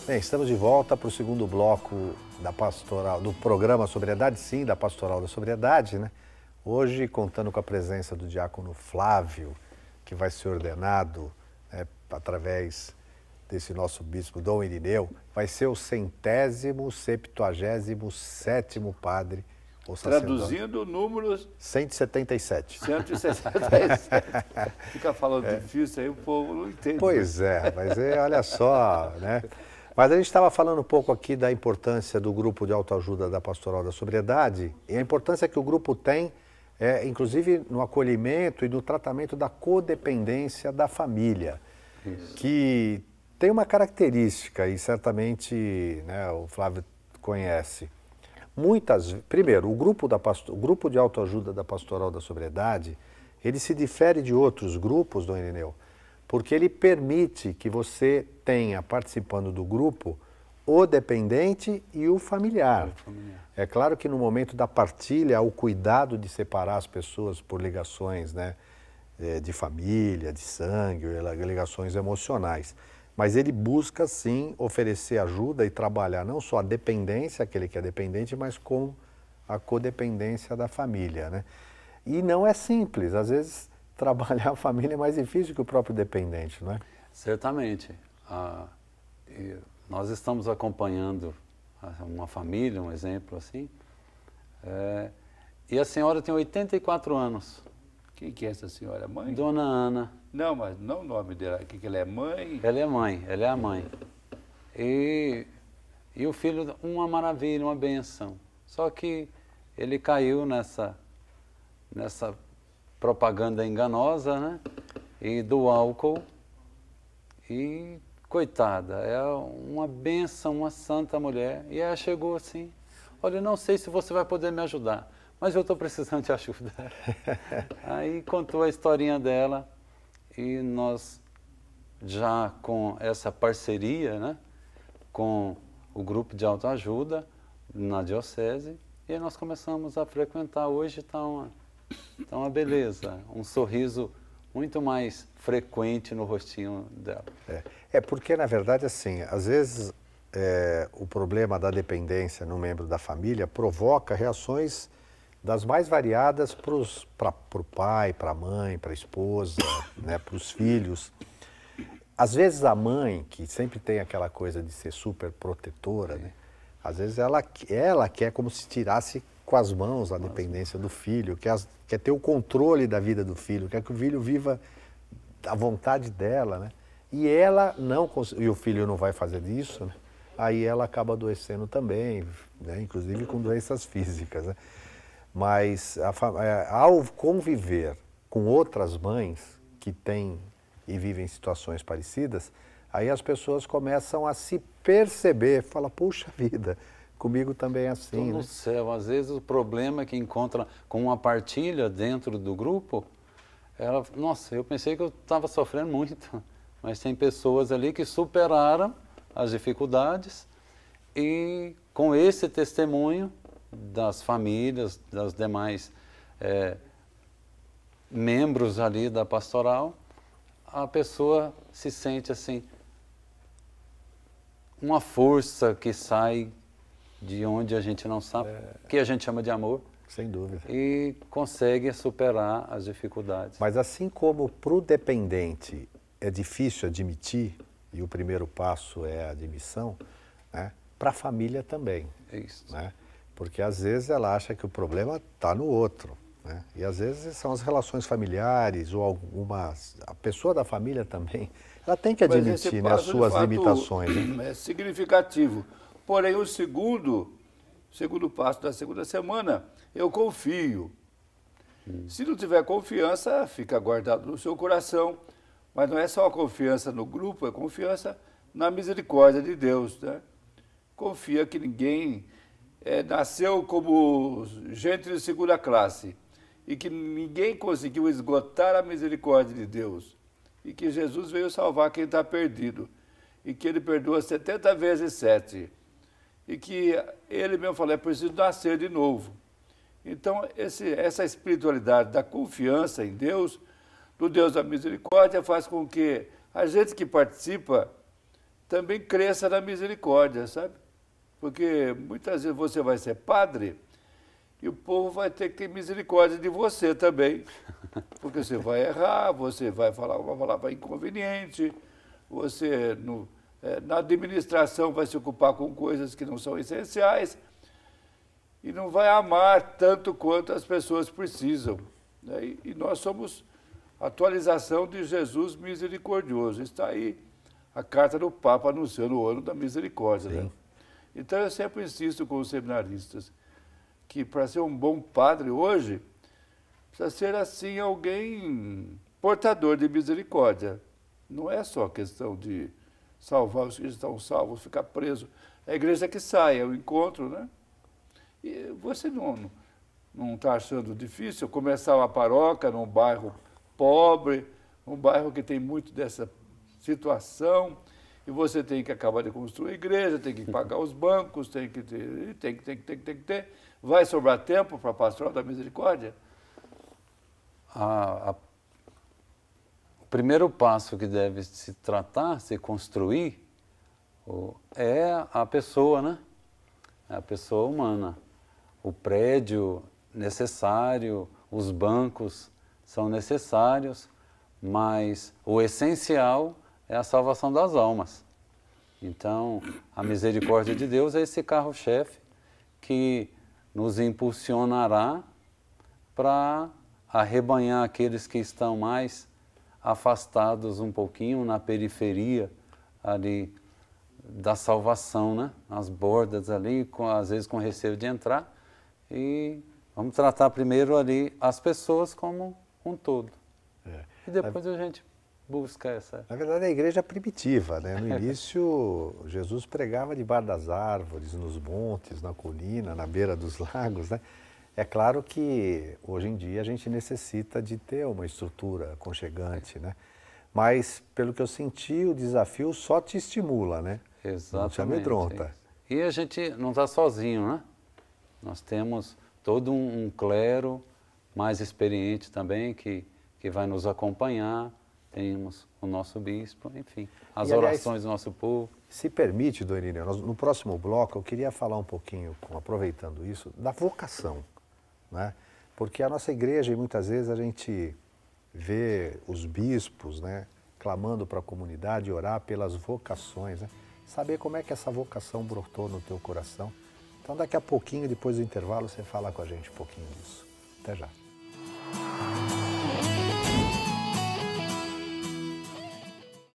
Bem, estamos de volta para o segundo bloco da pastoral, do programa Sobriedade, sim, da Pastoral da Sobriedade, né? Hoje, contando com a presença do diácono Flávio, que vai ser ordenado, né, através desse nosso bispo Dom Irineu, vai ser o 177º padre ou sacerdote. Traduzindo números... 177. 167. Fica falando difícil aí, o povo não entende. Pois é, mas olha só, né? Mas a gente estava falando um pouco aqui da importância do grupo de autoajuda da Pastoral da Sobriedade e a importância que o grupo tem, inclusive no acolhimento e no tratamento da codependência da família. Isso. Que tem uma característica, e certamente, né, o Flávio conhece. Primeiro, o grupo de autoajuda da Pastoral da Sobriedade, ele se difere de outros grupos, Dom Irineu, porque ele permite que você tenha, participando do grupo, o dependente e o familiar. É claro que no momento da partilha, há o cuidado de separar as pessoas por ligações, né, de família, de sangue, ligações emocionais. Mas ele busca, sim, oferecer ajuda e trabalhar não só a dependência, aquele que é dependente, mas com a codependência da família, né? E não é simples, às vezes trabalhar a família é mais difícil que o próprio dependente, não é? Certamente. Nós estamos acompanhando uma família, um exemplo assim, e a senhora tem 84 anos. Quem que é essa senhora? Mãe? Dona Ana. Não, mas não o nome dela. O que ela é? Mãe? Ela é mãe, ela é a mãe. E o filho, uma maravilha, uma benção. Só que ele caiu nessa propaganda enganosa, né? E do álcool. E, coitada, é uma benção, uma santa mulher. E ela chegou assim, olha, não sei se você vai poder me ajudar, mas eu estou precisando de ajuda. Aí contou a historinha dela e nós, já com essa parceria, né, com o grupo de autoajuda na diocese, e nós começamos a frequentar. Hoje está uma beleza, um sorriso muito mais frequente no rostinho dela. Porque, na verdade, assim, às vezes o problema da dependência no membro da família provoca reações das mais variadas para o pai, para a mãe, para a esposa, né, para os filhos. Às vezes a mãe, que sempre tem aquela coisa de ser super protetora, né, às vezes ela quer como se tirasse com as mãos a dependência do filho, quer ter o controle da vida do filho, quer que o filho viva à vontade dela, né? E ela não e o filho não vai fazer isso, né? Aí ela acaba adoecendo também, né, inclusive com doenças físicas, né? Mas ao conviver com outras mães que têm e vivem situações parecidas, aí as pessoas começam a se perceber, fala, puxa vida, comigo também é assim, no céu, às vezes o problema que encontra com uma partilha dentro do grupo, nossa, eu pensei que eu estava sofrendo muito, mas tem pessoas ali que superaram as dificuldades e com esse testemunho das famílias, das demais membros ali da pastoral, a pessoa se sente assim, uma força que sai de onde a gente não sabe, que a gente chama de amor. Sem dúvida. E consegue superar as dificuldades. Mas assim como para o dependente é difícil admitir, e o primeiro passo é a admissão, né, para a família também. É isso. Né? Porque às vezes ela acha que o problema está no outro. Né? E às vezes são as relações familiares ou a pessoa da família também, ela tem que admitir, né, as suas limitações. Né? É significativo. Porém, o segundo passo da segunda semana, eu confio. Se não tiver confiança, fica guardado no seu coração. Mas não é só a confiança no grupo, é confiança na misericórdia de Deus. Né? Confia que ninguém nasceu como gente de segunda classe e que ninguém conseguiu esgotar a misericórdia de Deus. E que Jesus veio salvar quem está perdido. E que Ele perdoa 70 vezes 7. E que Ele mesmo falou, é preciso nascer de novo. Então, essa espiritualidade da confiança em Deus, do Deus da misericórdia, faz com que a gente que participa também cresça na misericórdia, sabe? Porque muitas vezes você vai ser padre e o povo vai ter que ter misericórdia de você também. Porque você vai errar, você vai falar uma palavra inconveniente, você na administração vai se ocupar com coisas que não são essenciais e não vai amar tanto quanto as pessoas precisam, né? E nós somos a atualização de Jesus misericordioso. Está aí a carta do Papa anunciando o ano da misericórdia, né? Então eu sempre insisto com os seminaristas que para ser um bom padre hoje, precisa ser assim alguém portador de misericórdia. Não é só questão de salvar os que estão salvos, ficar preso. É a igreja que sai, é o encontro, né? E você não está achando difícil começar uma paróquia num bairro pobre, um bairro que tem muito dessa situação, e você tem que acabar de construir a igreja, tem que pagar os bancos, tem que ter. Vai sobrar tempo para a pastoral da misericórdia? O primeiro passo que deve se tratar, se construir, é a pessoa, né? É a pessoa humana. O prédio necessário, os bancos são necessários, mas o essencial é a salvação das almas. Então, a misericórdia de Deus é esse carro-chefe que nos impulsionará para arrebanhar aqueles que estão mais afastados um pouquinho, na periferia ali da salvação, né? As bordas ali, às vezes com receio de entrar. E vamos tratar primeiro ali as pessoas como um todo. E depois a gente busca essa... Na verdade, a igreja é primitiva, né? No início, Jesus pregava debaixo das árvores, nos montes, na colina, na beira dos lagos, né? É claro que hoje em dia a gente necessita de ter uma estrutura aconchegante, né? Mas, pelo que eu senti, o desafio só te estimula, né? Exatamente. Não te amedronta. E a gente não está sozinho, né? Nós temos todo um clero mais experiente também que vai nos acompanhar. Temos o nosso bispo, enfim, as orações do nosso povo. Se permite, Dona Irineu, no próximo bloco eu queria falar um pouquinho, aproveitando isso, da vocação, né? Porque a nossa igreja, e muitas vezes a gente vê os bispos, né, clamando para a comunidade, orar pelas vocações, né? Saber como é que essa vocação brotou no teu coração. Então daqui a pouquinho, depois do intervalo, você fala com a gente um pouquinho disso. Até já.